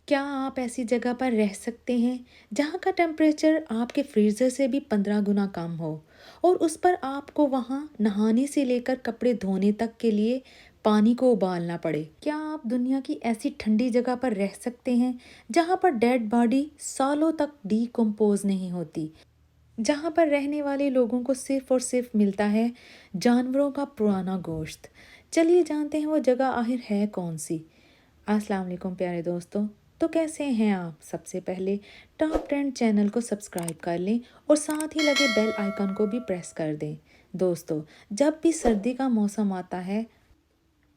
क्या आप ऐसी जगह पर रह सकते हैं जहाँ का टेम्परेचर आपके फ्रीज़र से भी 15 गुना कम हो और उस पर आपको वहाँ नहाने से लेकर कपड़े धोने तक के लिए पानी को उबालना पड़े? क्या आप दुनिया की ऐसी ठंडी जगह पर रह सकते हैं जहाँ पर डेड बॉडी सालों तक डीकम्पोज नहीं होती, जहाँ पर रहने वाले लोगों को सिर्फ और सिर्फ मिलता है जानवरों का पुराना गोश्त? चलिए जानते हैं वो जगह आखिर है कौन सी। अस्सलाम वालेकुम प्यारे दोस्तों। तो कैसे हैं आप? सबसे पहले टॉप ट्रेंड चैनल को सब्सक्राइब कर लें और साथ ही लगे बेल आइकन को भी प्रेस कर दें। दोस्तों, जब भी सर्दी का मौसम आता है,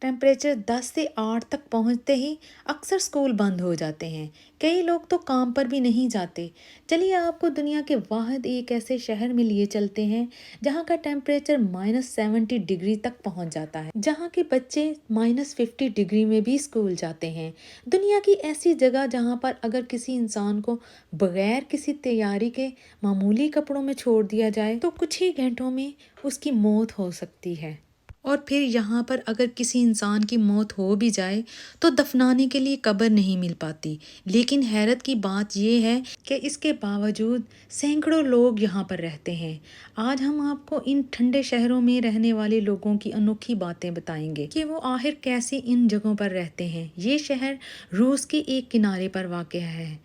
टेम्परेचर 10 से 8 तक पहुंचते ही अक्सर स्कूल बंद हो जाते हैं। कई लोग तो काम पर भी नहीं जाते। चलिए आपको दुनिया के वाहिद एक ऐसे शहर में लिए चलते हैं जहां का टेम्परेचर -70 डिग्री तक पहुंच जाता है, जहां के बच्चे -50 डिग्री में भी स्कूल जाते हैं। दुनिया की ऐसी जगह जहां पर अगर किसी इंसान को बगैर किसी तैयारी के मामूली कपड़ों में छोड़ दिया जाए तो कुछ ही घंटों में उसकी मौत हो सकती है। और फिर यहाँ पर अगर किसी इंसान की मौत हो भी जाए तो दफनाने के लिए कब्र नहीं मिल पाती। लेकिन हैरत की बात यह है कि इसके बावजूद सैकड़ों लोग यहाँ पर रहते हैं। आज हम आपको इन ठंडे शहरों में रहने वाले लोगों की अनोखी बातें बताएंगे कि वो आखिर कैसे इन जगहों पर रहते हैं। ये शहर रूस के एक किनारे पर वाक़ है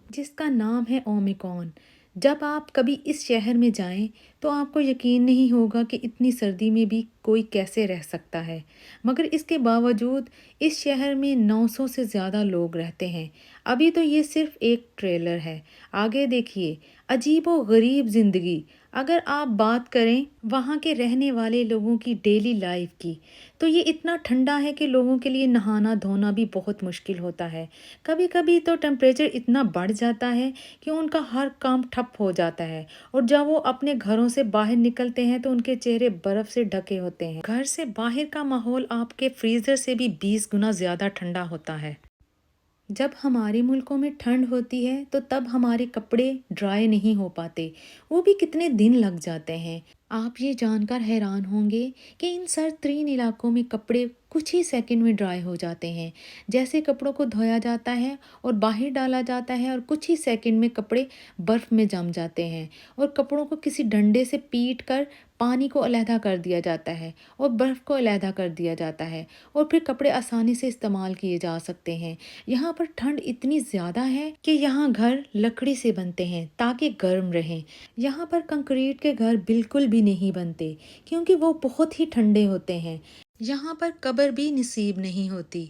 जिसका नाम है ओमिकॉन। जब आप कभी इस शहर में जाएं तो आपको यकीन नहीं होगा कि इतनी सर्दी में भी कोई कैसे रह सकता है, मगर इसके बावजूद इस शहर में 900 से ज़्यादा लोग रहते हैं। अभी तो ये सिर्फ एक ट्रेलर है, आगे देखिए अजीबो गरीब ज़िंदगी। अगर आप बात करें वहाँ के रहने वाले लोगों की डेली लाइफ की, तो ये इतना ठंडा है कि लोगों के लिए नहाना धोना भी बहुत मुश्किल होता है। कभी कभी तो टेम्परेचर इतना बढ़ जाता है कि उनका हर काम ठप हो जाता है और जब वो अपने घरों से बाहर निकलते हैं तो उनके चेहरे बर्फ से ढके होते हैं। घर से बाहर का माहौल आपके फ्रीजर से भी 20 गुना ज़्यादा ठंडा होता है। जब हमारे मुल्कों में ठंड होती है तो तब हमारे कपड़े ड्राई नहीं हो पाते, वो भी कितने दिन लग जाते हैं। आप ये जानकर हैरान होंगे कि इन सरतरीन इलाकों में कपड़े कुछ ही सेकंड में ड्राई हो जाते हैं। जैसे कपड़ों को धोया जाता है और बाहर डाला जाता है और कुछ ही सेकंड में कपड़े बर्फ़ में जम जाते हैं और कपड़ों को किसी डंडे से पीट कर पानी को अलहदा कर दिया जाता है और बर्फ़ को अलहदा कर दिया जाता है और फिर कपड़े आसानी से इस्तेमाल किए जा सकते हैं। यहाँ पर ठंड इतनी ज़्यादा है कि यहाँ घर लकड़ी से बनते हैं ताकि गर्म रहें। यहाँ पर कंक्रीट के घर बिल्कुल भी नहीं बनते क्योंकि वो बहुत ही ठंडे होते हैं। यहाँ पर कब्र भी नसीब नहीं होती।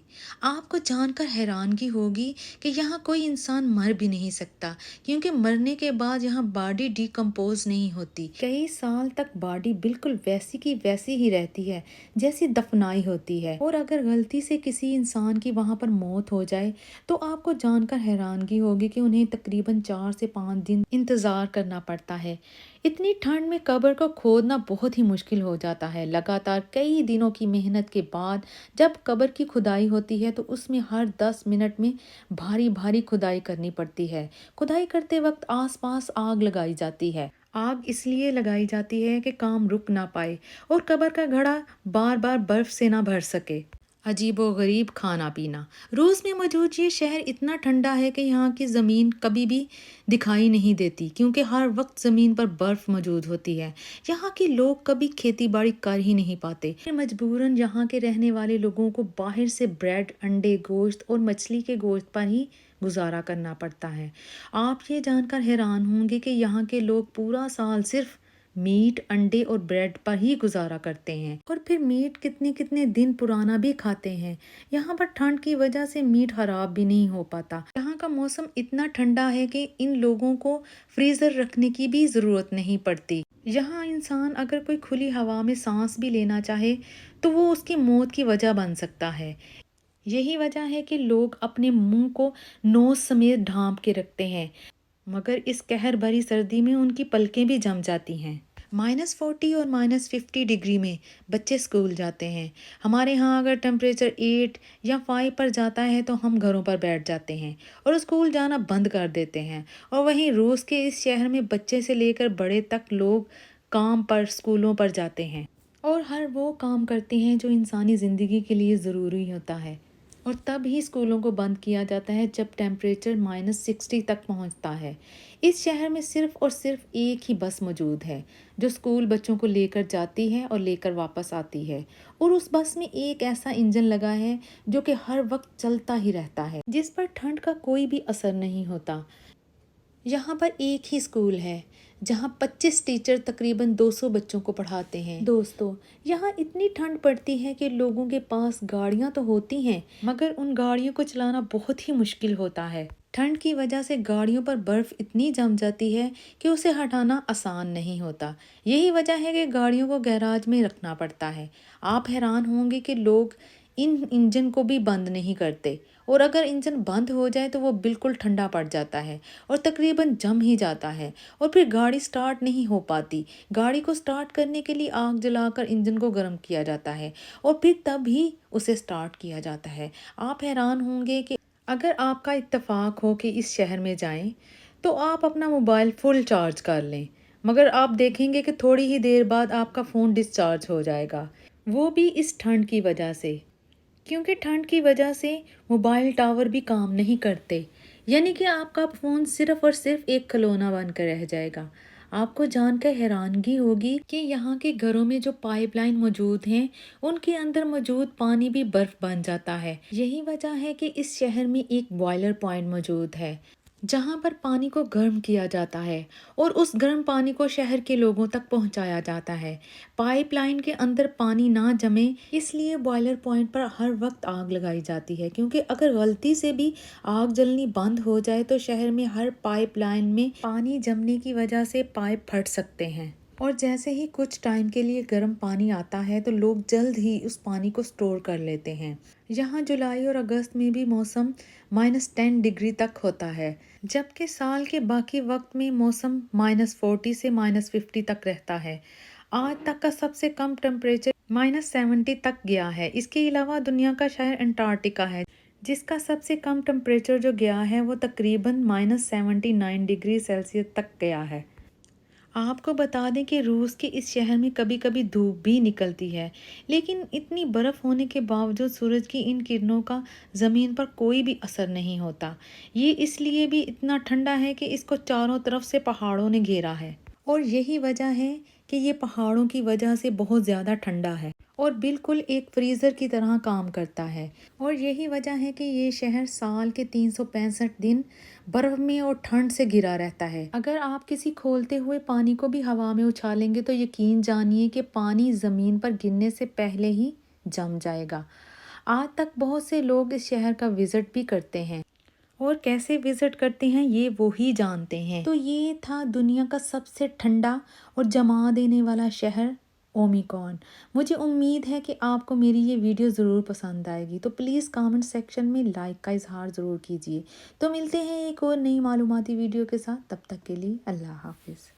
आपको जानकर हैरानगी होगी कि यहाँ कोई इंसान मर भी नहीं सकता क्योंकि मरने के बाद यहाँ बॉडी डिकम्पोज नहीं होती। कई साल तक बॉडी बिल्कुल वैसी की वैसी ही रहती है जैसी दफनाई होती है। और अगर गलती से किसी इंसान की वहाँ पर मौत हो जाए तो आपको जानकर हैरानगी होगी कि उन्हें तकरीबन 4 से 5 दिन इंतज़ार करना पड़ता है। इतनी ठंड में कब्र को खोदना बहुत ही मुश्किल हो जाता है। लगातार कई दिनों की मेहनत के बाद जब कब्र की खुदाई होती है तो उसमें हर 10 मिनट में भारी भारी खुदाई करनी पड़ती है। खुदाई करते वक्त आसपास आग लगाई जाती है। आग इसलिए लगाई जाती है कि काम रुक ना पाए और कब्र का घड़ा बार बार बर्फ से ना भर सके। अजीबो गरीब खाना पीना। रूस में मौजूद ये शहर इतना ठंडा है कि यहाँ की ज़मीन कभी भी दिखाई नहीं देती क्योंकि हर वक्त ज़मीन पर बर्फ़ मौजूद होती है। यहाँ के लोग कभी खेती बाड़ी कर ही नहीं पाते। मजबूरन यहाँ के रहने वाले लोगों को बाहर से ब्रेड, अंडे, गोश्त और मछली के गोश्त पर ही गुजारा करना पड़ता है। आप ये जानकर हैरान होंगे कि यहाँ के लोग पूरा साल सिर्फ मीट, अंडे और ब्रेड पर ही गुजारा करते हैं और फिर मीट कितने कितने दिन पुराना भी खाते हैं। यहाँ पर ठंड की वजह से मीट खराब भी नहीं हो पाता। यहाँ का मौसम इतना ठंडा है कि इन लोगों को फ्रीजर रखने की भी ज़रूरत नहीं पड़ती। यहाँ इंसान अगर कोई खुली हवा में सांस भी लेना चाहे तो वो उसकी मौत की वजह बन सकता है। यही वजह है कि लोग अपने मुंह को नोज समेत ढांप के रखते हैं, मगर इस कहर भरी सर्दी में उनकी पलकें भी जम जाती हैं। -40 और -50 डिग्री में बच्चे स्कूल जाते हैं। हमारे यहाँ अगर टेम्परेचर 8 या 5 पर जाता है तो हम घरों पर बैठ जाते हैं और स्कूल जाना बंद कर देते हैं। और वहीं रूस के इस शहर में बच्चे से लेकर बड़े तक लोग काम पर, स्कूलों पर जाते हैं और हर वो काम करते हैं जो इंसानी ज़िंदगी के लिए ज़रूरी होता है। اور تب ہی اسکولوں کو بند کیا جاتا ہے جب ٹیمپریچر -60 تک پہنچتا ہے۔ اس شہر میں صرف اور صرف ایک ہی بس موجود ہے جو اسکول بچوں کو لے کر جاتی ہے اور لے کر واپس آتی ہے، اور اس بس میں ایک ایسا انجن لگا ہے جو کہ ہر وقت چلتا ہی رہتا ہے، جس پر ٹھنڈ کا کوئی بھی اثر نہیں ہوتا۔ یہاں پر ایک ہی اسکول ہے جہاں 25 ٹیچر تقریباً 200 بچوں کو پڑھاتے ہیں۔ دوستو، یہاں اتنی ٹھنڈ پڑتی ہے کہ لوگوں کے پاس گاڑیاں تو ہوتی ہیں مگر ان گاڑیوں کو چلانا بہت ہی مشکل ہوتا ہے۔ ٹھنڈ کی وجہ سے گاڑیوں پر برف اتنی جم جاتی ہے کہ اسے ہٹانا آسان نہیں ہوتا۔ یہی وجہ ہے کہ گاڑیوں کو گیراج میں رکھنا پڑتا ہے۔ آپ حیران ہوں گے کہ لوگ ان انجن کو بھی بند نہیں کرتے، اور اگر انجن بند ہو جائے تو وہ بالکل ٹھنڈا پڑ جاتا ہے اور تقریباً جم ہی جاتا ہے، اور پھر گاڑی سٹارٹ نہیں ہو پاتی۔ گاڑی کو سٹارٹ کرنے کے لیے آگ جلا کر انجن کو گرم کیا جاتا ہے اور پھر تب ہی اسے سٹارٹ کیا جاتا ہے۔ آپ حیران ہوں گے کہ اگر آپ کا اتفاق ہو کہ اس شہر میں جائیں تو آپ اپنا موبائل فل چارج کر لیں، مگر آپ دیکھیں گے کہ تھوڑی ہی دیر بعد آپ کا فون ڈسچارج ہو جائے گا، وہ بھی اس ٹھنڈ کی وجہ سے، کیونکہ ٹھنڈ کی وجہ سے موبائل ٹاور بھی کام نہیں کرتے، یعنی کہ آپ کا فون صرف اور صرف ایک کھلونا بن کر رہ جائے گا۔ آپ کو جان کر حیرانگی ہوگی کہ یہاں کے گھروں میں جو پائپ لائن موجود ہیں ان کے اندر موجود پانی بھی برف بن جاتا ہے۔ یہی وجہ ہے کہ اس شہر میں ایک بوائلر پوائنٹ موجود ہے جہاں پر پانی کو گرم کیا جاتا ہے اور اس گرم پانی کو شہر کے لوگوں تک پہنچایا جاتا ہے۔ پائپ لائن کے اندر پانی نہ جمے اس لیے بوائلر پوائنٹ پر ہر وقت آگ لگائی جاتی ہے، کیونکہ اگر غلطی سے بھی آگ جلنی بند ہو جائے تو شہر میں ہر پائپ لائن میں پانی جمنے کی وجہ سے پائپ پھٹ سکتے ہیں، اور جیسے ہی کچھ ٹائم کے لیے گرم پانی آتا ہے تو لوگ جلد ہی اس پانی کو سٹور کر لیتے ہیں۔ یہاں جولائی اور اگست میں بھی موسم -10 ڈگری تک ہوتا ہے، جبکہ سال کے باقی وقت میں موسم -40 سے -50 تک رہتا ہے۔ آج تک کا سب سے کم ٹمپریچر -70 تک گیا ہے۔ اس کے علاوہ دنیا کا شہر انٹارکٹیکا ہے جس کا سب سے کم ٹمپریچر جو گیا ہے وہ تقریباً -79 ڈگری سیلسیس تک گیا ہے۔ آپ کو بتا دیں کہ روس کے اس شہر میں کبھی کبھی دھوپ بھی نکلتی ہے، لیکن اتنی برف ہونے کے باوجود سورج کی ان کرنوں کا زمین پر کوئی بھی اثر نہیں ہوتا۔ یہ اس لیے بھی اتنا ٹھنڈا ہے کہ اس کو چاروں طرف سے پہاڑوں نے گھیرا ہے، اور یہی وجہ ہے کہ یہ پہاڑوں کی وجہ سے بہت زیادہ ٹھنڈا ہے اور بالکل ایک فریزر کی طرح کام کرتا ہے، اور یہی وجہ ہے کہ یہ شہر سال کے 365 دن برف میں اور ٹھنڈ سے گھرا رہتا ہے۔ اگر آپ کسی کھولتے ہوئے پانی کو بھی ہوا میں اچھالیں گے تو یقین جانیے کہ پانی زمین پر گرنے سے پہلے ہی جم جائے گا۔ آج تک بہت سے لوگ اس شہر کا وزٹ بھی کرتے ہیں، اور کیسے وزٹ کرتے ہیں یہ وہی جانتے ہیں۔ تو یہ تھا دنیا کا سب سے ٹھنڈا اور جما دینے والا شہر اومیگان۔ مجھے امید ہے کہ آپ کو میری یہ ویڈیو ضرور پسند آئے گی، تو پلیز کامنٹ سیکشن میں لائک کا اظہار ضرور کیجیے۔ تو ملتے ہیں ایک اور نئی معلوماتی ویڈیو کے ساتھ، تب تک کے لیے اللہ حافظ۔